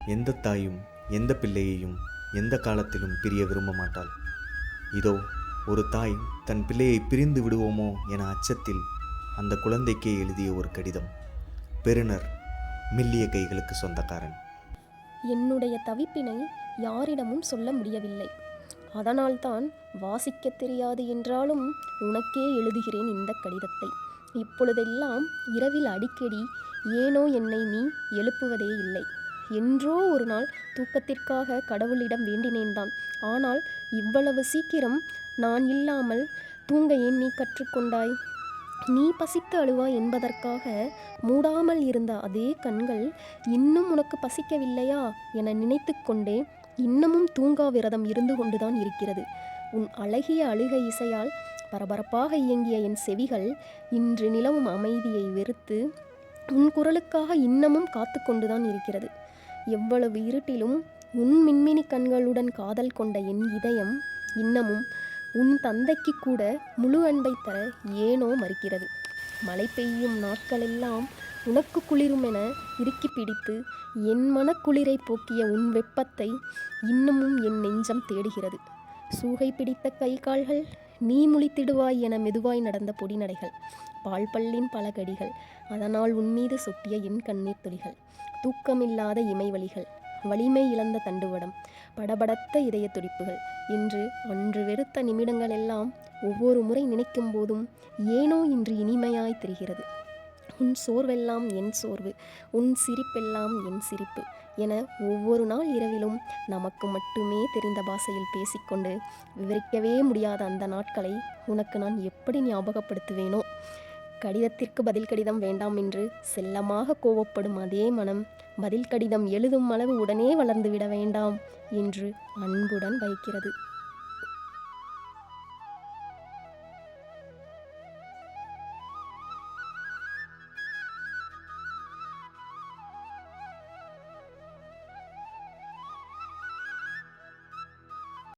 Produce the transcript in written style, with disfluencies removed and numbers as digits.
எந்த தாயும் எந்த பிள்ளையையும் எந்த காலத்திலும் பிரிய விரும்ப மாட்டாள். இதோ ஒரு தாய் தன் பிள்ளையை பிரிந்து விடுவோமோ என அச்சத்தில் அந்த குழந்தைக்கே எழுதிய ஒரு கடிதம். பெறுநர் மெல்லிய கைகளுக்கு சொந்தக்காரன். என்னுடைய தவிப்பினை யாரிடமும் சொல்ல முடியவில்லை. அதனால்தான் வாசிக்க தெரியாது என்றாலும் உனக்கே எழுதுகிறேன் இந்த கடிதத்தை. இப்பொழுதெல்லாம் இரவில் அடிக்கடி ஏனோ என்னை நீ எழுப்புவதே இல்லை. என்றோ ஒரு நாள் தூக்கத்திற்காக கடவுளிடம் வேண்டினேன்தான். ஆனால் இவ்வளவு சீக்கிரம் நான் இல்லாமல் தூங்க ஏன் நீ கற்றுக்கொண்டாய்? நீ பசித்து அழுவாய் என்பதற்காக மூடாமல் இருந்த அதே கண்கள் இன்னும் உனக்கு பசிக்கவில்லையா என நினைத்து கொண்டே இன்னமும் தூங்கா விரதம் இருந்து கொண்டுதான் இருக்கிறது. உன் அழகிய அழுகை இசையால் பரபரப்பாக இயங்கிய என் செவிகள் இன்று நிலவும் அமைதியை வெறுத்து உன் குரலுக்காக இன்னமும் காத்து கொண்டுதான் இருக்கிறது. எவ்வளவு இருட்டிலும் உன் மின்மினி கண்களுடன் காதல் கொண்ட என் இதயம் இன்னமும் உன் தந்தைக்கு கூட முழு அன்பை தர ஏனோ மறுக்கிறது. மழை பெய்யும் நாட்களெல்லாம் உனக்கு குளிரும் என இறுக்கி பிடித்து என் மனக்குளிரை போக்கிய உன் வெப்பத்தை இன்னமும் என் நெஞ்சம் தேடுகிறது. சூகை பிடித்த கை கால்கள், நீ முழித்திடுவாய் என மெதுவாய் நடந்த பொடிநடைகள், பால் பல்லின் பல கடிகள், அதனால் உன்மீது சொட்டிய என் கண்ணீர் துளிகள், தூக்கமில்லாத இமைவலிகள், வலிமை இழந்த தண்டுவடம், படபடத்த இதய துடிப்புகள் இன்று அன்று வெறுத்த நிமிடங்கள் எல்லாம் ஒவ்வொரு முறை நினைக்கும் போதும் ஏனோ இன்று இனிமையாய் தெரிகிறது. உன் சோர்வெல்லாம் என் சோர்வு, உன் சிரிப்பெல்லாம் என் சிரிப்பு என ஒவ்வொரு நாள் இரவிலும் நமக்கு மட்டுமே தெரிந்த பாஷையில் பேசிக்கொண்டு விவரிக்கவே முடியாத அந்த நாட்களை உனக்கு நான் எப்படி ஞாபகப்படுத்துவேனோ? கடிதத்திற்கு பதில் கடிதம் வேண்டாம் என்று செல்லமாக கோவப்படும் அதே மனம் பதில் கடிதம் எழுதும் அளவு உடனே வளர்ந்துவிட வேண்டாம் என்று அன்புடன் வைக்கிறது.